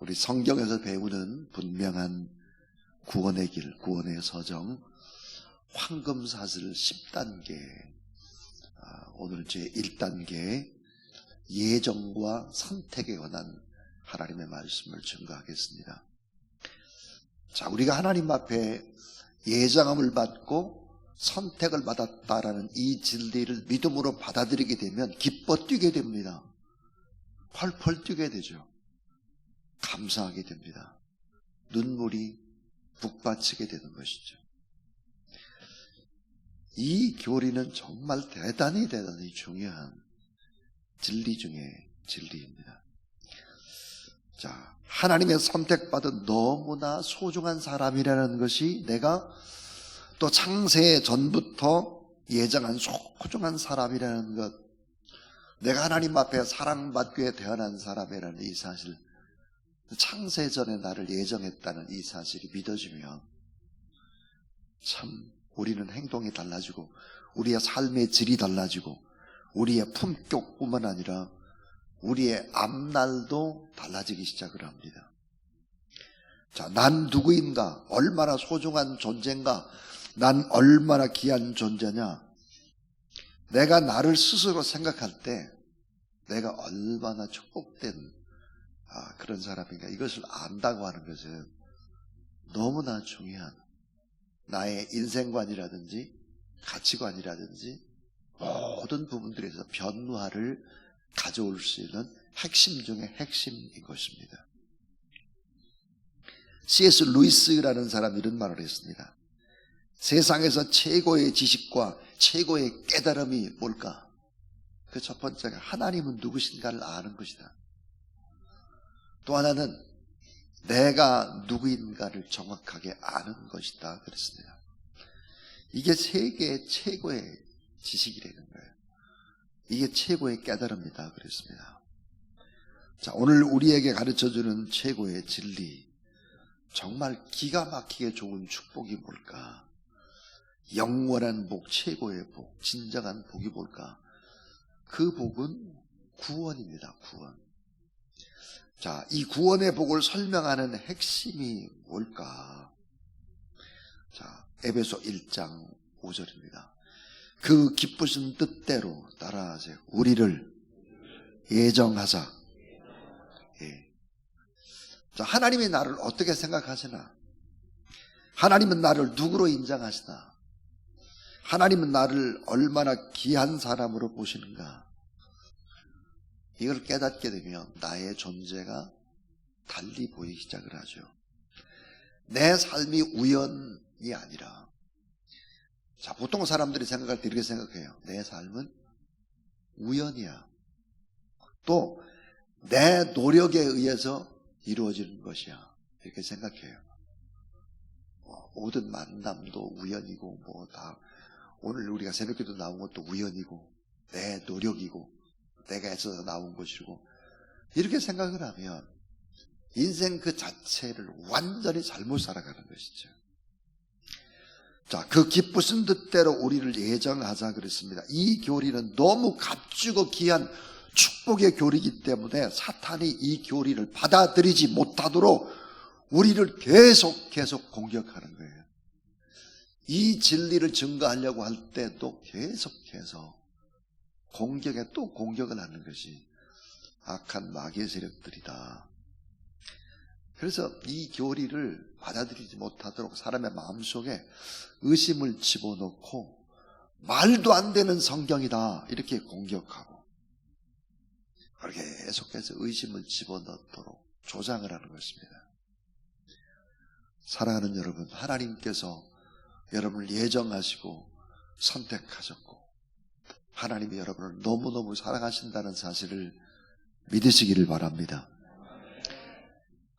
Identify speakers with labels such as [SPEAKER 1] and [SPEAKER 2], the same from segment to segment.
[SPEAKER 1] 우리 성경에서 배우는 분명한 구원의 길, 구원의 서정, 황금사슬 10단계, 오늘 제 1단계 예정과 선택에 관한 하나님의 말씀을 증거하겠습니다. 자, 우리가 하나님 앞에 예정함을 받고 선택을 받았다라는 이 진리를 믿음으로 받아들이게 되면 기뻐 뛰게 됩니다. 펄펄 뛰게 되죠. 감사하게 됩니다. 눈물이 북받치게 되는 것이죠. 이 교리는 정말 대단히 중요한 진리 중에 진리입니다. 자, 하나님의 선택받은 너무나 소중한 사람이라는 것이 내가 또 창세 전부터 예정한 소중한 사람이라는 것, 내가 하나님 앞에 사랑받기에 태어난 사람이라는 이 사실, 창세 전에 나를 예정했다는 이 사실이 믿어지면 참 우리는 행동이 달라지고 우리의 삶의 질이 달라지고 우리의 품격뿐만 아니라 우리의 앞날도 달라지기 시작을 합니다. 자, 난 누구인가? 얼마나 소중한 존재인가? 난 얼마나 귀한 존재냐? 내가 나를 스스로 생각할 때 내가 얼마나 축복된 그런 사람인가? 이것을 안다고 하는 것은 너무나 중요한 나의 인생관이라든지 가치관이라든지 모든 부분들에서 변화를 가져올 수 있는 핵심 중에 핵심인 것입니다. C.S. 루이스라는 사람이 이런 말을 했습니다. 세상에서 최고의 지식과 최고의 깨달음이 뭘까? 그 첫 번째가 하나님은 누구신가를 아는 것이다. 또 하나는 내가 누구인가를 정확하게 아는 것이다 그랬습니다. 이게 세계 최고의 지식이라는 거예요. 이게 최고의 깨달음이다 그랬습니다. 자, 오늘 우리에게 가르쳐주는 최고의 진리, 정말 기가 막히게 좋은 축복이 뭘까? 영원한 복, 최고의 복, 진정한 복이 뭘까? 그 복은 구원입니다. 구원. 자, 이 구원의 복을 설명하는 핵심이 뭘까? 자, 에베소 1장 5절입니다. 그 기쁘신 뜻대로 따라하세요. 우리를 예정하사. 예. 자, 하나님이 나를 어떻게 생각하시나? 하나님은 나를 누구로 인정하시나? 하나님은 나를 얼마나 귀한 사람으로 보시는가? 이걸 깨닫게 되면 나의 존재가 달리 보이기 시작을 하죠. 내 삶이 우연이 아니라, 자, 보통 사람들이 생각할 때 이렇게 생각해요. 내 삶은 우연이야. 또 내 노력에 의해서 이루어지는 것이야. 이렇게 생각해요. 모든 만남도 우연이고 다 오늘 우리가 새벽기도 나온 것도 우연이고 내 노력이고 내가 애써서 나온 것이고 이렇게 생각을 하면 인생 그 자체를 완전히 잘못 살아가는 것이죠. 자, 그 기쁘신 뜻대로 우리를 예정하자 그랬습니다. 이 교리는 너무 값주고 귀한 축복의 교리이기 때문에 사탄이 이 교리를 받아들이지 못하도록 우리를 계속 공격하는 거예요. 이 진리를 증거하려고 할 때도 계속해서 공격에 또 공격을 하는 것이 악한 마귀의 세력들이다. 그래서 이 교리를 받아들이지 못하도록 사람의 마음속에 의심을 집어넣고 말도 안 되는 성경이다 이렇게 공격하고 계속해서 의심을 집어넣도록 조장을 하는 것입니다. 사랑하는 여러분, 하나님께서 여러분을 예정하시고 선택하셨고 하나님이 여러분을 너무너무 사랑하신다는 사실을 믿으시기를 바랍니다.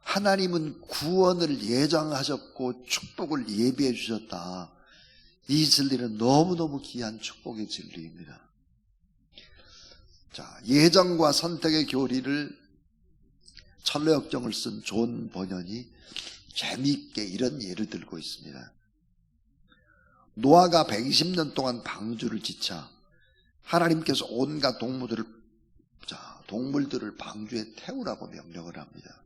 [SPEAKER 1] 하나님은 구원을 예정하셨고 축복을 예비해 주셨다. 이 진리는 너무너무 귀한 축복의 진리입니다. 자, 예정과 선택의 교리를 철로역정을 쓴 존 번연이 재미있게 이런 예를 들고 있습니다. 노아가 120년 동안 방주를 지차 하나님께서 온갖 동물들을 방주에 태우라고 명령을 합니다.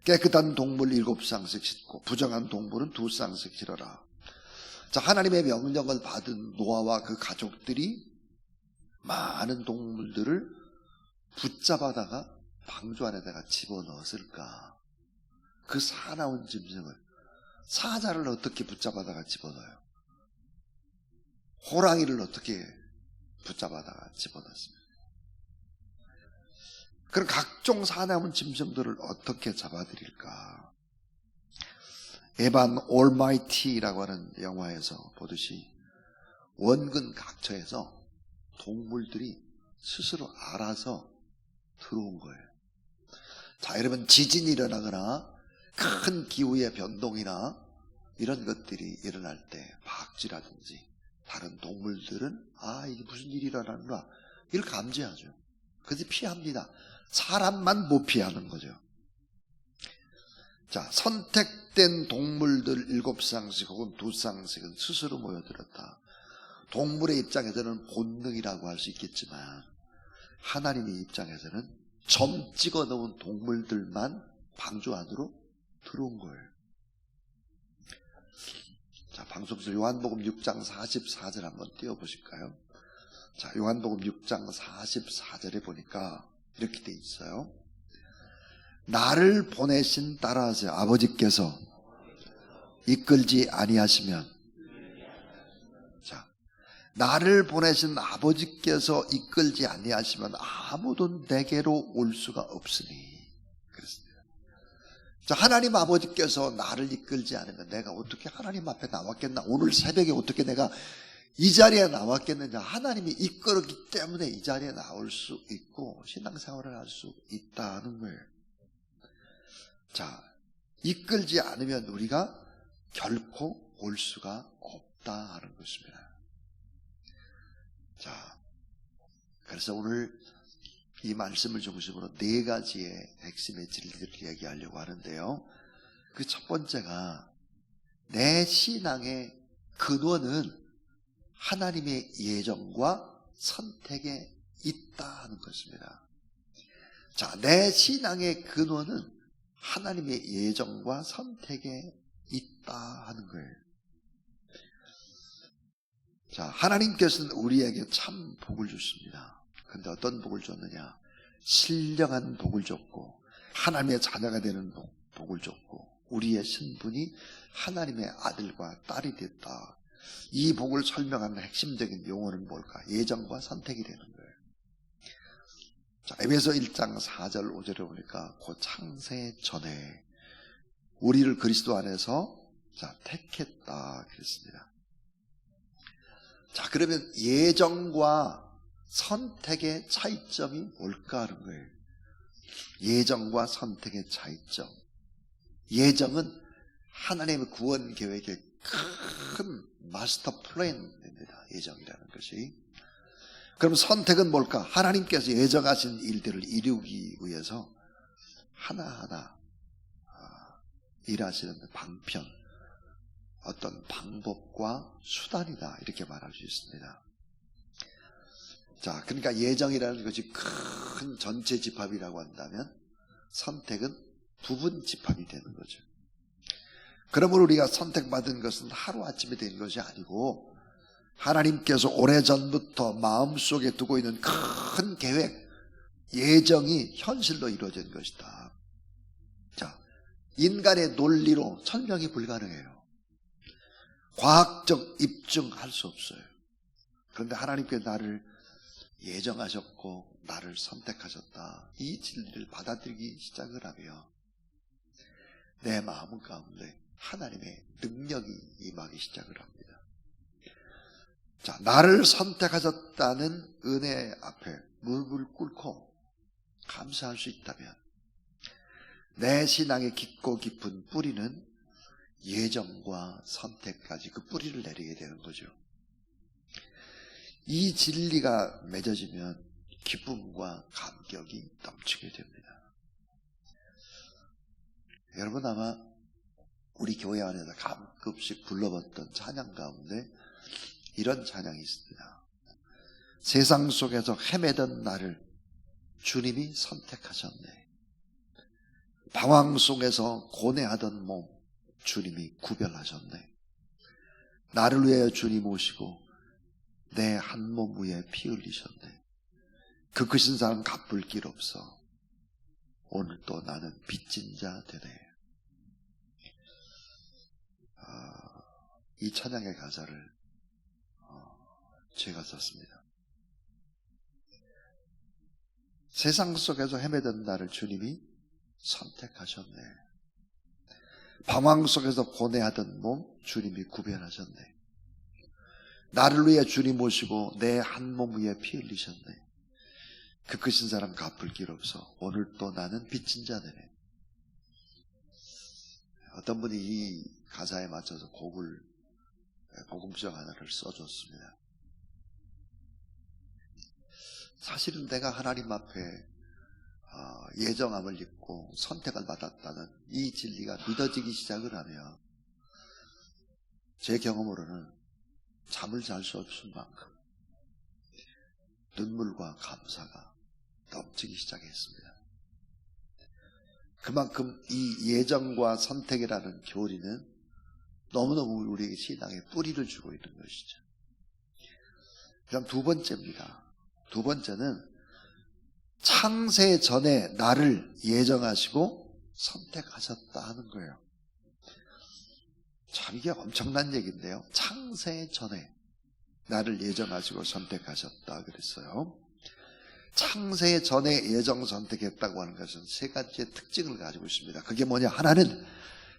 [SPEAKER 1] 깨끗한 동물 7쌍씩 싣고 부정한 동물은 2쌍씩 실어라. 자, 하나님의 명령을 받은 노아와 그 가족들이 많은 동물들을 붙잡아다가 방주 안에다가 집어넣었을까? 그 사나운 짐승을, 사자를 어떻게 붙잡아다가 집어넣어요? 호랑이를 어떻게 붙잡아다가 집어넣습니까? 그런 각종 사나운 짐승들을 어떻게 잡아들일까? 에반 올마이티라고 하는 영화에서 보듯이 원근 각처에서 동물들이 스스로 알아서 들어온 거예요. 자, 여러분, 지진이 일어나거나 큰 기후의 변동이나 이런 것들이 일어날 때 박쥐라든지 다른 동물들은 이게 무슨 일이 일어나는가 이걸 감지하죠. 그래서 피합니다. 사람만 못 피하는 거죠. 자, 선택된 동물들 7쌍씩 혹은 2쌍씩은 스스로 모여들었다. 동물의 입장에서는 본능이라고 할 수 있겠지만 하나님의 입장에서는 점 찍어 놓은 동물들만 방주 안으로 들어온 거예요. 자, 방송에서 요한복음 6장 44절 한번 띄워보실까요? 자, 요한복음 6장 44절에 보니까 이렇게 돼 있어요. 나를 보내신 따라하세요. 아버지께서 이끌지 아니하시면, 자, 나를 보내신 아버지께서 이끌지 아니하시면 아무도 내게로 올 수가 없으니. 그렇습니다. 자, 하나님 아버지께서 나를 이끌지 않으면 내가 어떻게 하나님 앞에 나왔겠나? 오늘 새벽에 어떻게 내가 이 자리에 나왔겠느냐? 하나님이 이끌었기 때문에 이 자리에 나올 수 있고 신앙생활을 할 수 있다는 거예요. 자, 이끌지 않으면 우리가 결코 올 수가 없다 하는 것입니다. 자, 그래서 오늘 이 말씀을 중심으로 4가지의 핵심의 진리를 얘기하려고 하는데요. 그 첫 번째가 내 신앙의 근원은 하나님의 예정과 선택에 있다 하는 것입니다. 자, 내 신앙의 근원은 하나님의 예정과 선택에 있다 하는 거예요. 자, 하나님께서는 우리에게 참 복을 주십니다. 근데 어떤 복을 줬느냐? 신령한 복을 줬고 하나님의 자녀가 되는 복을 줬고 우리의 신분이 하나님의 아들과 딸이 됐다. 이 복을 설명하는 핵심적인 용어는 뭘까? 예정과 선택이 되는 거예요. 자, 에베소 1장 4절 5절에 보니까 그 창세 전에 우리를 그리스도 안에서 택했다 그랬습니다. 자, 그러면 예정과 선택의 차이점이 뭘까 하는 거예요. 예정과 선택의 차이점. 예정은 하나님의 구원 계획의 큰 마스터 플랜입니다. 예정이라는 것이. 그럼 선택은 뭘까? 하나님께서 예정하신 일들을 이루기 위해서 하나하나 일하시는 방편, 어떤 방법과 수단이다 이렇게 말할 수 있습니다. 자, 그러니까 예정이라는 것이 큰 전체 집합이라고 한다면 선택은 부분 집합이 되는 거죠. 그러므로 우리가 선택받은 것은 하루아침에 된 것이 아니고 하나님께서 오래전부터 마음속에 두고 있는 큰 계획, 예정이 현실로 이루어진 것이다. 자, 인간의 논리로 설명이 불가능해요. 과학적 입증할 수 없어요. 그런데 하나님께 나를 예정하셨고 나를 선택하셨다. 이 진리를 받아들이기 시작을 하면 내 마음 가운데 하나님의 능력이 임하기 시작을 합니다. 자, 나를 선택하셨다는 은혜 앞에 무릎을 꿇고 감사할 수 있다면 내 신앙의 깊고 깊은 뿌리는 예정과 선택까지 그 뿌리를 내리게 되는 거죠. 이 진리가 맺어지면 기쁨과 감격이 넘치게 됩니다. 여러분 아마 우리 교회 안에서 가끔씩 불러봤던 찬양 가운데 이런 찬양이 있습니다. 세상 속에서 헤매던 나를 주님이 선택하셨네. 방황 속에서 고뇌하던 몸 주님이 구별하셨네. 나를 위하여 주님 오시고 내 한 몸 위에 피 흘리셨네. 그 크신 사랑 갚을 길 없어. 오늘 또 나는 빚진 자 되네. 이 찬양의 가사를 제가 썼습니다. 세상 속에서 헤매던 나를 주님이 선택하셨네. 방황 속에서 고뇌하던 몸 주님이 구별하셨네. 나를 위해 주님 오시고 내 한 몸 위에 피 흘리셨네. 그 크신 사랑 갚을 길 없어. 오늘 또 나는 빚진 자 되네. 어떤 분이 이 가사에 맞춰서 복음성 하나를 써줬습니다. 사실은 내가 하나님 앞에 예정함을 입고 선택을 받았다는 이 진리가 믿어지기 시작을 하면 제 경험으로는 잠을 잘 수 없을 만큼 눈물과 감사가 넘치기 시작했습니다. 그만큼 이 예정과 선택이라는 교리는 너무너무 우리에게 신앙에 뿌리를 주고 있는 것이죠. 그럼 두 번째입니다. 두 번째는 창세 전에 나를 예정하시고 선택하셨다 하는 거예요. 참 이게 엄청난 얘기인데요. 창세 전에 나를 예정하시고 선택하셨다 그랬어요. 창세 전에 예정 선택했다고 하는 것은 세 가지의 특징을 가지고 있습니다. 그게 뭐냐? 하나는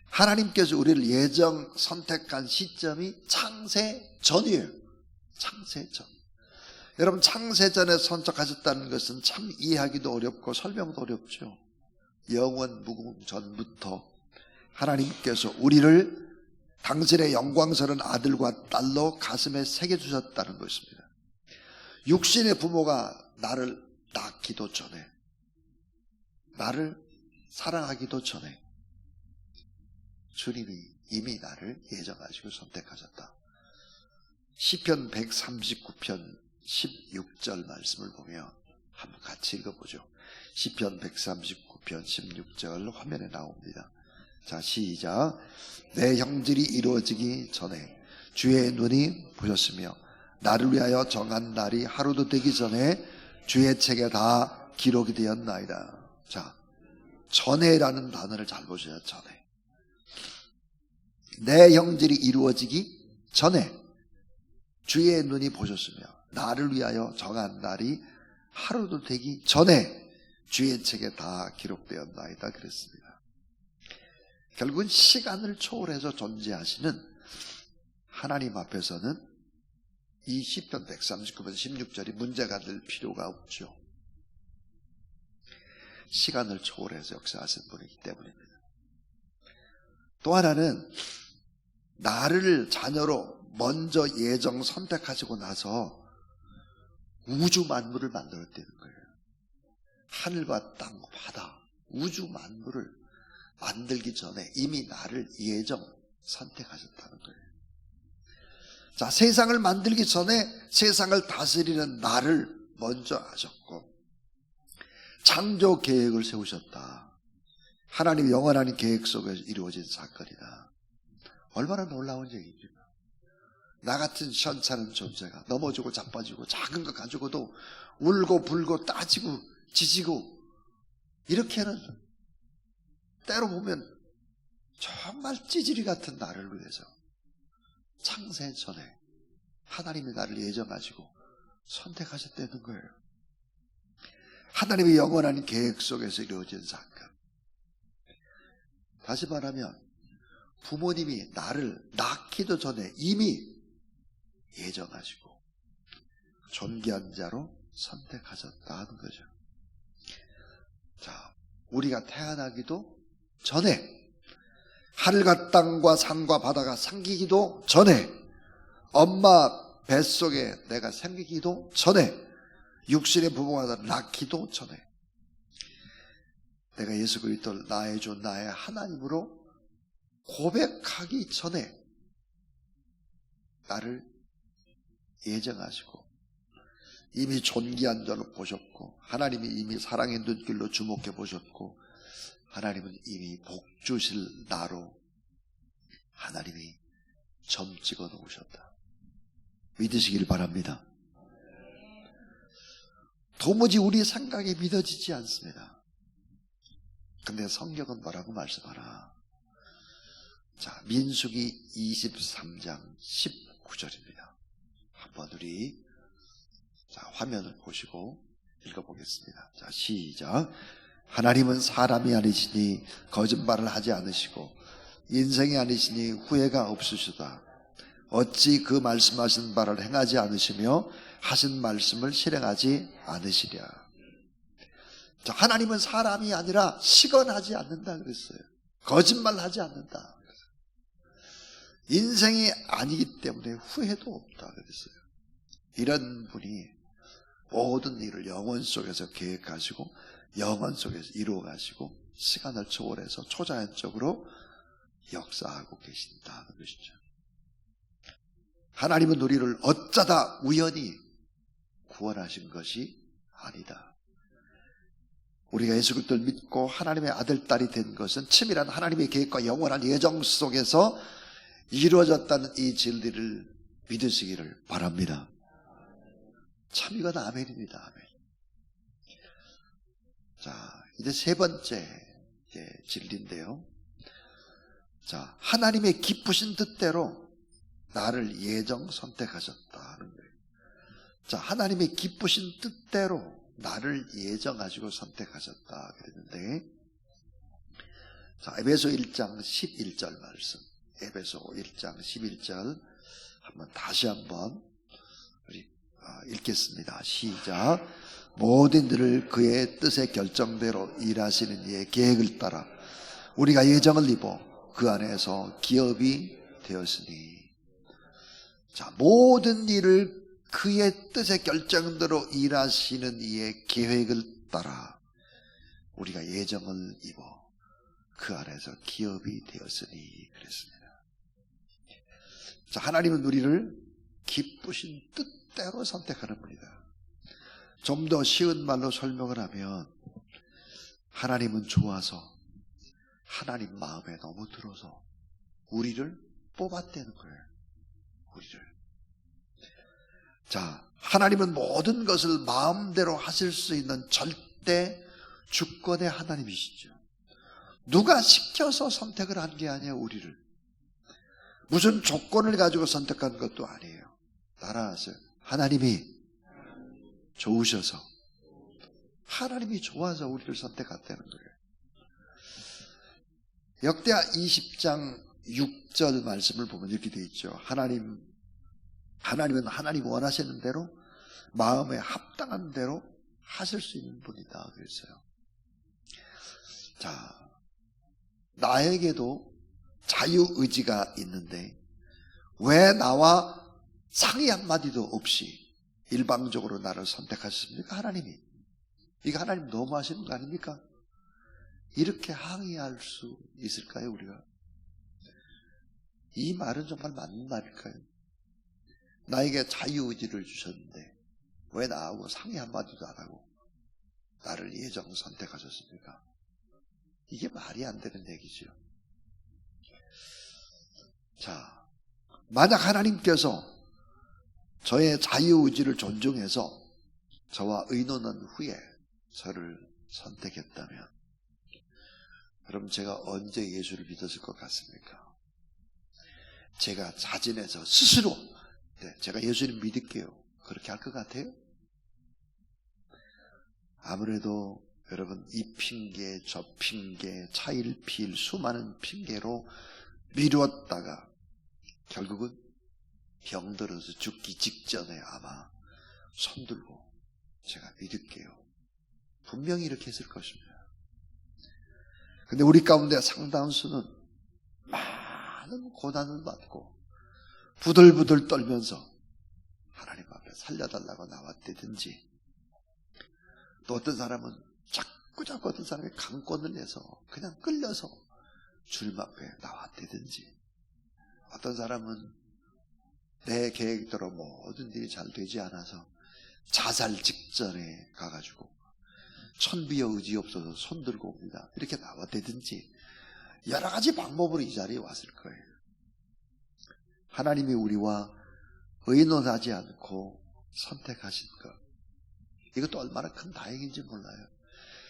[SPEAKER 1] 하나님께서 우리를 예정 선택한 시점이 창세 전이에요. 창세 전. 여러분, 창세 전에 선택하셨다는 것은 참 이해하기도 어렵고 설명도 어렵죠. 영원 무궁 전부터 하나님께서 우리를 당신의 영광스러운 아들과 딸로 가슴에 새겨주셨다는 것입니다. 육신의 부모가 나를 낳기도 전에, 나를 사랑하기도 전에 주님이 이미 나를 예정하시고 선택하셨다. 시편 139편 16절 말씀을 보면 한번 같이 읽어보죠. 시편 139편 16절 화면에 나옵니다. 자, 시작. 내 형질이 이루어지기 전에 주의 눈이 보셨으며 나를 위하여 정한 날이 하루도 되기 전에 주의 책에 다 기록이 되었나이다. 자, 전에라는 단어를 잘 보셔야. 전에. 내 형질이 이루어지기 전에 주의 눈이 보셨으며 나를 위하여 정한 날이 하루도 되기 전에 주의 책에 다 기록되었나이다 그랬습니다. 결국은 시간을 초월해서 존재하시는 하나님 앞에서는 이 시편 139편 16절이 문제가 될 필요가 없죠. 시간을 초월해서 역사하신 분이기 때문입니다. 또 하나는 나를 자녀로 먼저 예정 선택하시고 나서 우주 만물을 만들었다는 거예요. 하늘과 땅, 바다, 우주 만물을 만들기 전에 이미 나를 예정 선택하셨다는 거예요. 자, 세상을 만들기 전에 세상을 다스리는 나를 먼저 하셨고 창조 계획을 세우셨다. 하나님의 영원한 계획 속에서 이루어진 사건이다. 얼마나 놀라운 얘기입니까? 나 같은 현찮은 존재가 넘어지고 자빠지고 작은 것 가지고도 울고 불고 따지고 지지고 이렇게는 때로 보면 정말 찌질이 같은 나를 위해서 창세 전에 하나님이 나를 예정하시고 선택하셨다는 거예요. 하나님의 영원한 계획 속에서 이루어진 사건. 다시 말하면 부모님이 나를 낳기도 전에 이미 예정하시고 존귀한 자로 선택하셨다는 거죠. 자, 우리가 태어나기도 전에, 하늘과 땅과 산과 바다가 생기기도 전에, 엄마 뱃속에 내가 생기기도 전에, 육신의 부모가 낳기도 전에, 내가 예수 그리스도를 나의 주 나의 하나님으로 고백하기 전에 나를 예정하시고 이미 존귀한 자로 보셨고 하나님이 이미 사랑의 눈길로 주목해 보셨고 하나님은 이미 복 주실 나로 하나님이 점 찍어 놓으셨다. 믿으시길 바랍니다. 도무지 우리 생각이 믿어지지 않습니다. 근데 성경은 뭐라고 말씀하나? 자, 민수기 23장 19절입니다. 한번 우리 화면을 보시고 읽어보겠습니다. 자, 시작. 하나님은 사람이 아니시니 거짓말을 하지 않으시고 인생이 아니시니 후회가 없으시다. 어찌 그 말씀하신 바를 행하지 않으시며 하신 말씀을 실행하지 않으시랴. 자, 하나님은 사람이 아니라 시건하지 않는다 그랬어요. 거짓말하지 않는다. 인생이 아니기 때문에 후회도 없다 그랬어요. 이런 분이 모든 일을 영원 속에서 계획하시고 영원 속에서 이루어가시고 시간을 초월해서 초자연적으로 역사하고 계신다는 것이죠. 하나님은 우리를 어쩌다 우연히 구원하신 것이 아니다. 우리가 예수 그리스도를 믿고 하나님의 아들, 딸이 된 것은 치밀한 하나님의 계획과 영원한 예정 속에서 이루어졌다는 이 진리를 믿으시기를 바랍니다. 참 이건 아멘입니다. 아멘. 자, 이제 세 번째 진리인데요. 자, 하나님의 기쁘신 뜻대로 나를 예정 선택하셨다 하는 거예요. 자, 하나님의 기쁘신 뜻대로 나를 예정하시고 선택하셨다 그랬는데, 자, 에베소 1장 11절 말씀, 에베소 1장 11절 다시 한번 우리 읽겠습니다. 시작. 모든 일을 그의 뜻의 결정대로 일하시는 이의 계획을 따라 우리가 예정을 입어 그 안에서 기업이 되었으니. 자, 모든 일을 그의 뜻의 결정대로 일하시는 이의 계획을 따라 우리가 예정을 입어 그 안에서 기업이 되었으니 그랬습니다. 자, 하나님은 우리를 기쁘신 뜻대로 선택하는 분이다. 좀 더 쉬운 말로 설명을 하면 하나님은 좋아서 하나님 마음에 너무 들어서 우리를 뽑았다는 거예요. 우리를. 자, 하나님은 모든 것을 마음대로 하실 수 있는 절대 주권의 하나님이시죠. 누가 시켜서 선택을 한 게 아니에요. 우리를. 무슨 조건을 가지고 선택한 것도 아니에요. 따라하세요. 하나님이 좋으셔서, 하나님이 좋아서 우리를 선택했다는 거예요. 역대하 20장 6절 말씀을 보면 이렇게 되어 있죠. 하나님은 하나님 원하시는 대로 마음에 합당한 대로 하실 수 있는 분이다 그랬어요. 자, 나에게도 자유의지가 있는데 왜 나와 상의 한마디도 없이 일방적으로 나를 선택하셨습니까? 하나님이. 이거 하나님 너무하시는 거 아닙니까? 이렇게 항의할 수 있을까요, 우리가? 이 말은 정말 맞는 말일까요? 나에게 자유의지를 주셨는데 왜 나하고 상의 한마디도 안 하고 나를 예정 선택하셨습니까? 이게 말이 안 되는 얘기죠. 자, 만약 하나님께서 저의 자유의지를 존중해서 저와 의논한 후에 저를 선택했다면 그럼 제가 언제 예수를 믿었을 것 같습니까? 제가 자진해서 스스로 제가 예수님 믿을게요. 그렇게 할 것 같아요? 아무래도 여러분 이 핑계 저 핑계 차일피일 수많은 핑계로 미루었다가 결국은 병들어서 죽기 직전에 아마 손들고 제가 믿을게요. 분명히 이렇게 했을 것입니다. 근데 우리 가운데 상당수는 많은 고난을 받고 부들부들 떨면서 하나님 앞에 살려달라고 나왔다든지, 또 어떤 사람은 자꾸 어떤 사람이 강권을 내서 그냥 끌려서 주님 앞에 나왔다든지, 어떤 사람은 내 계획대로 모든 일이 잘 되지 않아서 자살 직전에 가가지고 천비여 의지 없어서 손 들고 옵니다. 이렇게 나왔다든지 여러 가지 방법으로 이 자리에 왔을 거예요. 하나님이 우리와 의논하지 않고 선택하신 것, 이것도 얼마나 큰 다행인지 몰라요.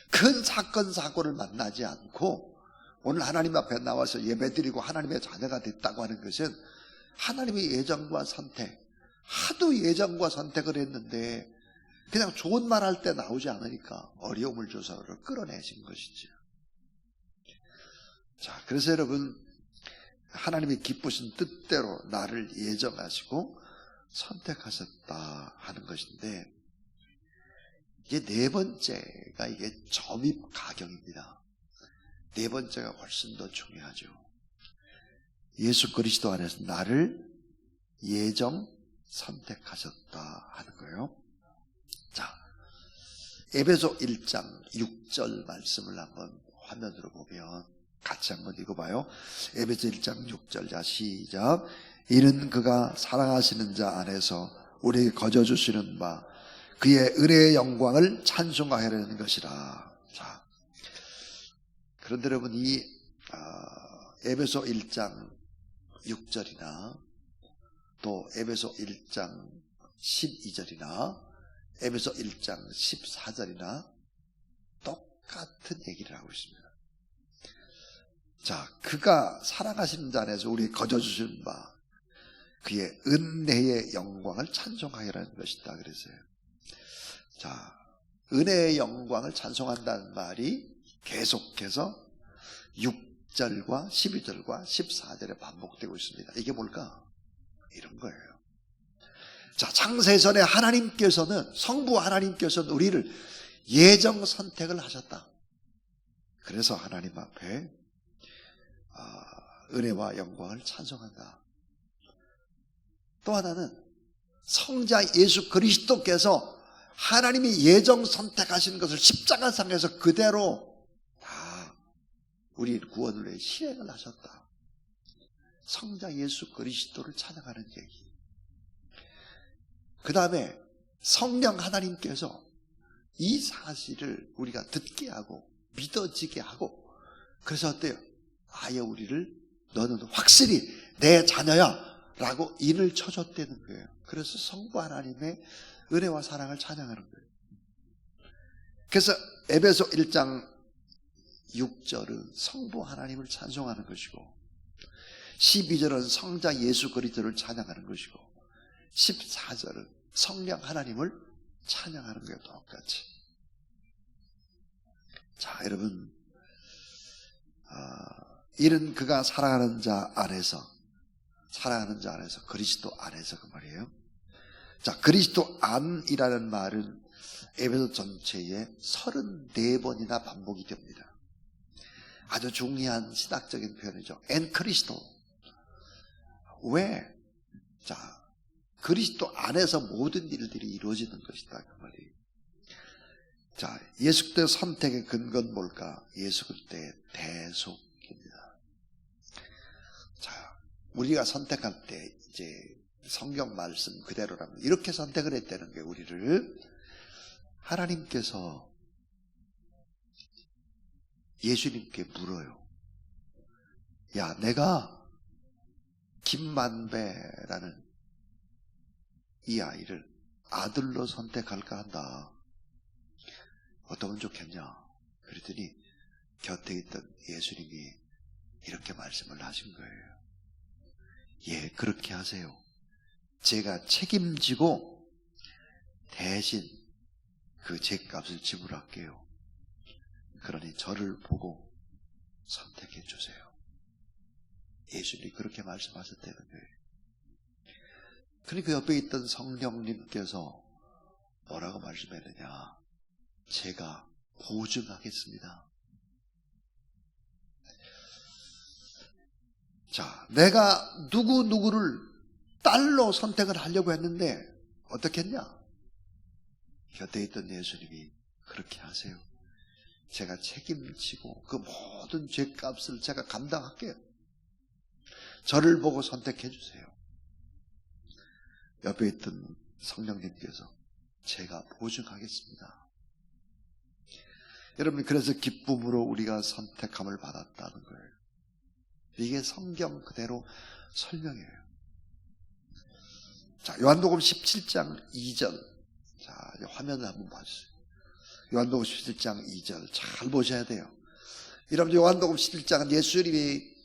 [SPEAKER 1] 큰 사건 사고를 만나지 않고 오늘 하나님 앞에 나와서 예배드리고 하나님의 자녀가 됐다고 하는 것은 하나님의 예정과 선택, 하도 예정과 선택을 했는데 그냥 좋은 말 할 때 나오지 않으니까 어려움을 줘서 끌어내신 것이죠. 자, 그래서 여러분, 하나님이 기쁘신 뜻대로 나를 예정하시고 선택하셨다 하는 것인데, 이게 네 번째가 이게 점입가경입니다. 네 번째가 훨씬 더 중요하죠. 예수 그리스도 안에서 나를 예정 선택하셨다 하는 거예요. 자, 에베소 1장 6절 말씀을 한번 화면으로 보면 같이 한번 읽어봐요. 에베소 1장 6절. 자, 시작. 이는 그가 사랑하시는 자 안에서 우리에게 거저주시는 바 그의 은혜의 영광을 찬송하려는 것이라. 자, 그런데 여러분, 이 에베소 1장 6절이나 또 에베소 1장 12절이나 에베소 1장 14절이나 똑같은 얘기를 하고 있습니다. 자, 그가 사랑하시는 자 안에서 우리에게 거저주시는 바 그의 은혜의 영광을 찬송하리라는 것이다 그랬어요. 자, 은혜의 영광을 찬송한다는 말이 계속해서 6절과 12절과 14절에 반복되고 있습니다. 이게 뭘까? 이런 거예요. 자, 창세전에 하나님께서는, 성부 하나님께서는 우리를 예정 선택을 하셨다. 그래서 하나님 앞에 은혜와 영광을 찬송한다. 또 하나는 성자 예수 그리스도께서 하나님이 예정 선택하신 것을 십자가상에서 그대로 다 우리 구원을 위해 실행을 하셨다. 성자 예수 그리스도를 찬양하는 얘기. 그 다음에 성령 하나님께서 이 사실을 우리가 듣게 하고 믿어지게 하고, 그래서 어때요? 아예 우리를 너는 확실히 내 자녀야 라고 인을 쳐줬다는 거예요. 그래서 성부 하나님의 은혜와 사랑을 찬양하는 거예요. 그래서 에베소 1장 6절은 성부 하나님을 찬송하는 것이고, 12절은 성자 예수 그리스도를 찬양하는 것이고, 14절은 성령 하나님을 찬양하는 거예요. 똑같이. 자, 여러분, 이는 그가 사랑하는 자 안에서 그리스도 안에서 그 말이에요. 자, 그리스도 안이라는 말은 에베소 전체에 34번이나 반복이 됩니다. 아주 중요한 신학적인 표현이죠. 엔 크리스토. 왜? 자, 그리스도 안에서 모든 일들이 이루어지는 것이다 그 말이에요. 자, 예수 그리스도의 선택의 근거는 뭘까? 예수 그리스도의 대속입니다. 자, 우리가 선택할 때 이제 성경 말씀 그대로라면 이렇게 선택을 했다는 게, 우리를 하나님께서 예수님께 물어요. 야, 내가 김만배라는 이 아이를 아들로 선택할까 한다. 어떠면 좋겠냐? 그랬더니 곁에 있던 예수님이 이렇게 말씀을 하신 거예요. 예, 그렇게 하세요. 제가 책임지고 대신 그 죗값을 지불할게요. 그러니 저를 보고 선택해 주세요. 예수님이 그렇게 말씀하셨다는 거예요. 그러니까 옆에 있던 성령님께서 뭐라고 말씀했느냐? 제가 보증하겠습니다. 자, 내가 누구를 딸로 선택을 하려고 했는데 어떻게 했냐? 곁에 있던 예수님이 그렇게 하세요. 제가 책임지고 그 모든 죄값을 제가 감당할게요. 저를 보고 선택해 주세요. 옆에 있던 성령님께서 제가 보증하겠습니다. 여러분, 그래서 기쁨으로 우리가 선택함을 받았다는 거예요. 이게 성경 그대로 설명이에요. 자, 요한복음 17장 2절. 자, 화면을 한번 봐주세요. 요한복음 17장 2절 잘 보셔야 돼요. 여러분, 요한복음 17장은 예수님이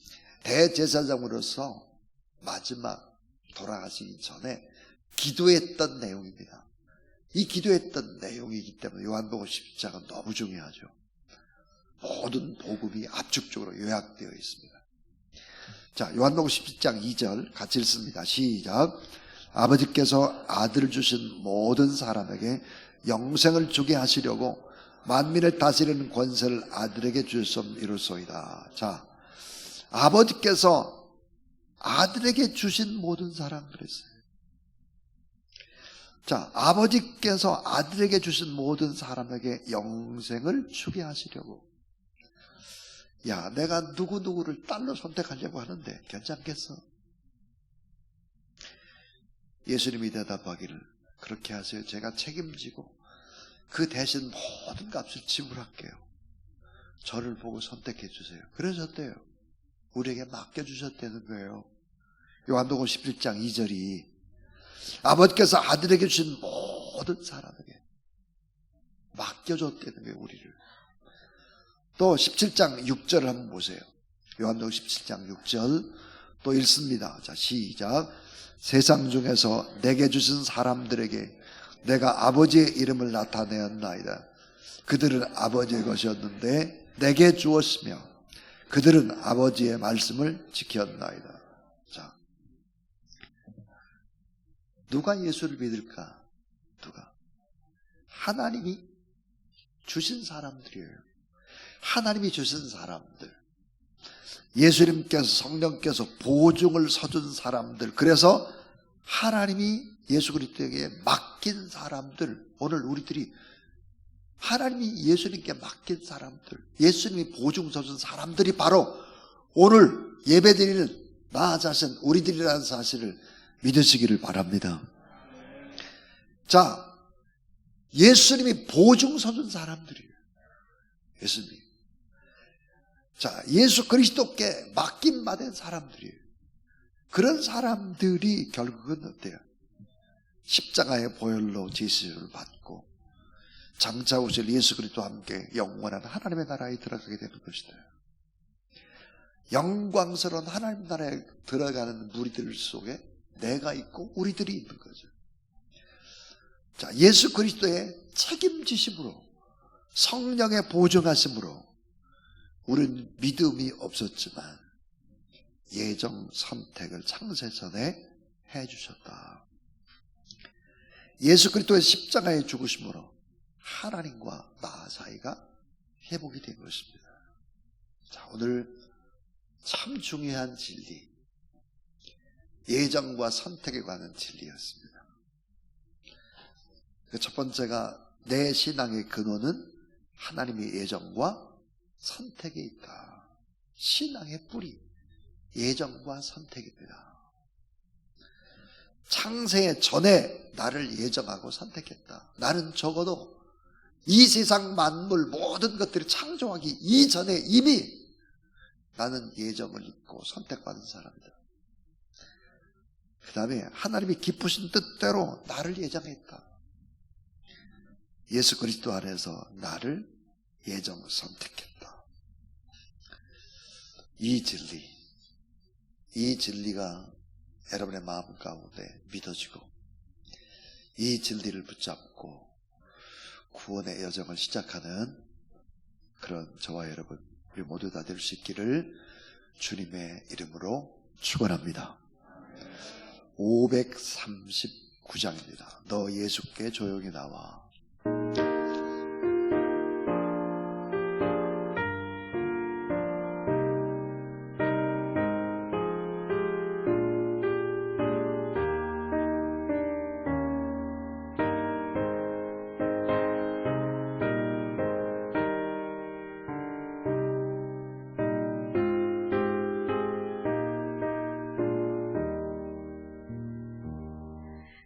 [SPEAKER 1] 대제사장으로서 마지막 돌아가시기 전에 기도했던 내용입니다. 이 기도했던 내용이기 때문에 요한복음 17장은 너무 중요하죠. 모든 복음이 압축적으로 요약되어 있습니다. 자, 요한복음 17장 2절 같이 읽습니다. 시작. 아버지께서 아들을 주신 모든 사람에게 영생을 주게 하시려고 만민을 다스리는 권세를 아들에게 주셨음이로소이다. 자, 아버지께서 아들에게 주신 모든 사람 그랬어요. 자, 아버지께서 아들에게 주신 모든 사람에게 영생을 주게 하시려고. 야, 내가 누구누구를 딸로 선택하려고 하는데 괜찮겠어? 예수님이 대답하기를, 그렇게 하세요. 제가 책임지고 그 대신 모든 값을 지불할게요. 저를 보고 선택해 주세요. 그러셨대요. 우리에게 맡겨주셨다는 거예요. 요한복음 17장 2절이 아버지께서 아들에게 주신 모든 사람에게 맡겨줬다는 거예요. 우리를. 또 17장 6절을 한번 보세요. 요한복음 17장 6절 또 읽습니다. 자, 시작. 세상 중에서 내게 주신 사람들에게 내가 아버지의 이름을 나타내었나이다. 그들은 아버지의 것이었는데 내게 주었으며 그들은 아버지의 말씀을 지켰나이다. 자, 누가 예수를 믿을까? 누가? 하나님이 주신 사람들이에요. 하나님이 주신 사람들. 예수님께서, 성령께서 보증을 서준 사람들. 그래서 하나님이 예수 그리스도에게 맡긴 사람들. 오늘 우리들이 하나님이 예수님께 맡긴 사람들, 예수님이 보증 서준 사람들이 바로 오늘 예배드리는 나 자신, 우리들이라는 사실을 믿으시기를 바랍니다. 자, 예수님이 보증 서준 사람들이에요. 예수님. 자, 예수 그리스도께 맡김받은 사람들이에요. 그런 사람들이 결국은 어때요? 십자가의 보혈로 제시를 받고 장차 오실 예수 그리스도와 함께 영원한 하나님의 나라에 들어가게 되는 것이다. 영광스러운 하나님 나라에 들어가는 무리들 속에 내가 있고 우리들이 있는 거죠. 자, 예수 그리스도의 책임지심으로, 성령의 보증하심으로 우리는 믿음이 없었지만 예정 선택을 창세전에 해주셨다. 예수 그리스도의 십자가의 죽으심으로 하나님과 나 사이가 회복이 된 것입니다. 자, 오늘 참 중요한 진리, 예정과 선택에 관한 진리였습니다. 첫 번째가 내 신앙의 근원은 하나님의 예정과 선택에 있다. 신앙의 뿌리, 예정과 선택입니다. 창세 전에 나를 예정하고 선택했다. 나는 적어도 이 세상 만물 모든 것들을 창조하기 이전에 이미 나는 예정을 입고 선택받은 사람이다. 그 다음에 하나님이 기쁘신 뜻대로 나를 예정했다. 예수 그리스도 안에서 나를 예정 선택했다. 이 진리가 여러분의 마음 가운데 믿어지고 이 진리를 붙잡고 구원의 여정을 시작하는 그런 저와 여러분 우리 모두 다 될 수 있기를 주님의 이름으로 축원합니다. 539장입니다. 너 예수께 조용히 나와.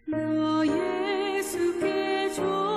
[SPEAKER 2] 너 예수께 조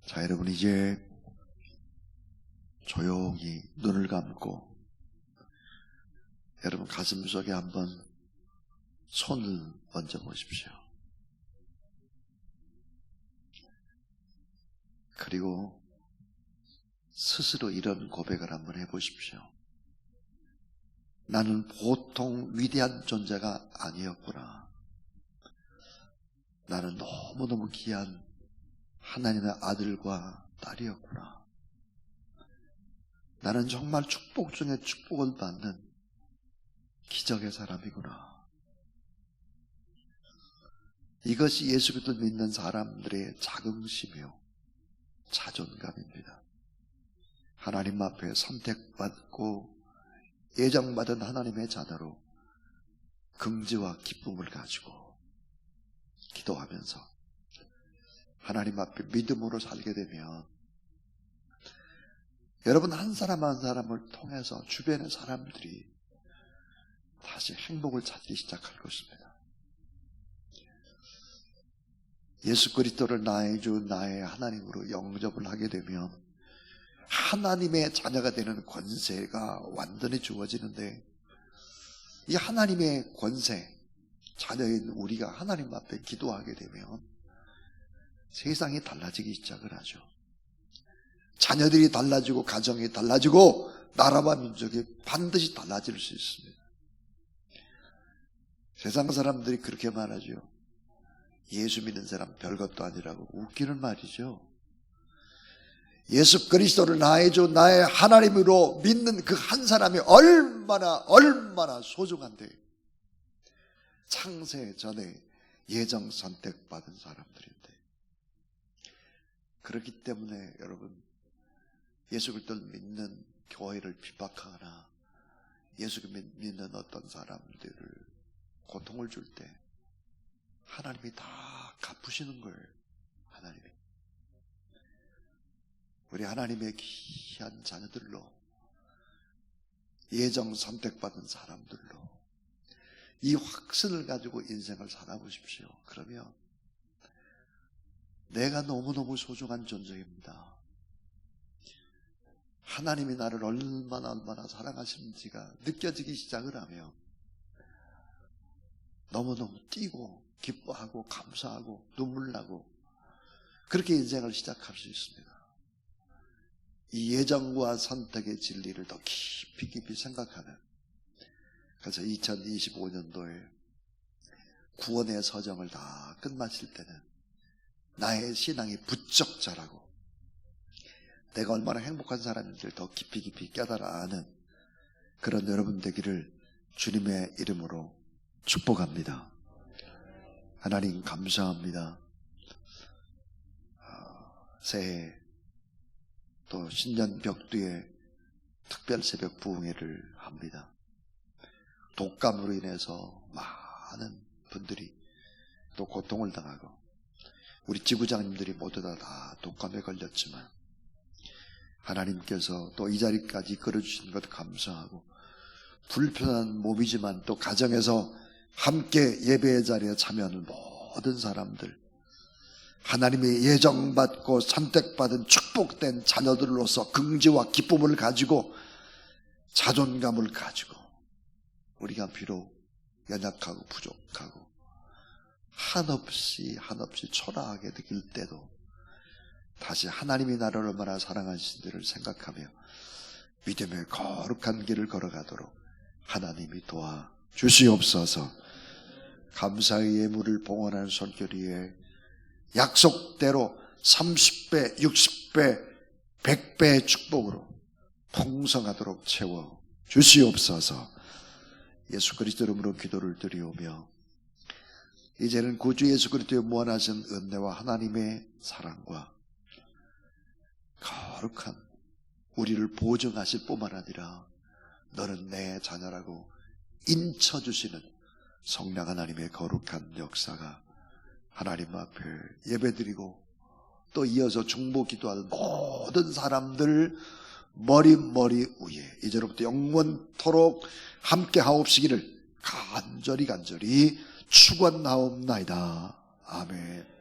[SPEAKER 1] 자, 여러분 이제 조용히 눈을 감고 여러분 가슴 속에 한번 손을 얹어 보십시오. 그리고 스스로 이런 고백을 한번 해보십시오. 나는 보통 위대한 존재가 아니었구나. 나는 너무너무 귀한 하나님의 아들과 딸이었구나. 나는 정말 축복 중에 축복을 받는 기적의 사람이구나. 이것이 예수 그리스도를 믿는 사람들의 자긍심이요 자존감입니다. 하나님 앞에 선택받고 예정받은 하나님의 자녀로 긍지와 기쁨을 가지고 기도하면서 하나님 앞에 믿음으로 살게 되면 여러분 한 사람 한 사람을 통해서 주변의 사람들이 다시 행복을 찾기 시작할 것입니다. 예수 그리스도를 나의 주 나의 하나님으로 영접을 하게 되면 하나님의 자녀가 되는 권세가 완전히 주어지는데, 이 하나님의 권세, 자녀인 우리가 하나님 앞에 기도하게 되면 세상이 달라지기 시작을 하죠. 자녀들이 달라지고 가정이 달라지고 나라와 민족이 반드시 달라질 수 있습니다. 세상 사람들이 그렇게 말하죠. 예수 믿는 사람 별것도 아니라고. 웃기는 말이죠. 예수 그리스도를 나의 주 나의 하나님으로 믿는 그 한 사람이 얼마나 소중한데, 창세 전에 예정 선택받은 사람들인데, 그렇기 때문에 여러분 예수 그리스도를 믿는 교회를 핍박하거나 예수 믿는 어떤 사람들을 고통을 줄 때 하나님이 다 갚으시는 거예요. 하나님이 우리 하나님의 귀한 자녀들로, 예정 선택받은 사람들로 이 확신을 가지고 인생을 살아보십시오. 그러면 내가 너무너무 소중한 존재입니다. 하나님이 나를 얼마나 사랑하시는지가 느껴지기 시작을 하며 너무너무 뛰고 기뻐하고 감사하고 눈물 나고 그렇게 인생을 시작할 수 있습니다. 이 예정과 선택의 진리를 더 깊이 생각하는, 그래서 2025년도에 구원의 서정을 다 끝마칠 때는 나의 신앙이 부쩍 자라고 내가 얼마나 행복한 사람인지를 더 깊이 깨달아 아는 그런 여러분 되기를 주님의 이름으로 축복합니다. 하나님 감사합니다. 새해 또 신년 벽두에 특별 새벽 부흥회를 합니다. 독감으로 인해서 많은 분들이 또 고통을 당하고 우리 지구장님들이 모두 다 독감에 걸렸지만 하나님께서 또 이 자리까지 끌어주신 것 감사하고 불편한 몸이지만 또 가정에서 함께 예배의 자리에 참여하는 모든 사람들, 하나님의 예정받고 선택받은 축복된 자녀들로서 긍지와 기쁨을 가지고 자존감을 가지고 우리가 비록 연약하고 부족하고 한없이 초라하게 느낄 때도 다시 하나님이 나를 얼마나 사랑하신지를 생각하며 믿음의 거룩한 길을 걸어가도록 하나님이 도와주시옵소서. 감사의 예물을 봉헌하는 손길 위에 약속대로 30배, 60배, 100배의 축복으로 풍성하도록 채워 주시옵소서. 예수 그리스도 이름으로 기도를 드리오며 이제는 구주 예수 그리스도의 무한하신 은혜와 하나님의 사랑과 거룩한 우리를 보증하실 뿐만 아니라 너는 내 자녀라고 인쳐주시는 성령 하나님의 거룩한 역사가 하나님 앞에 예배드리고 또 이어서 중보 기도하는 모든 사람들 머리 위에 이제로부터 영원토록 함께 하옵시기를 간절히 축원하옵나이다. 아멘.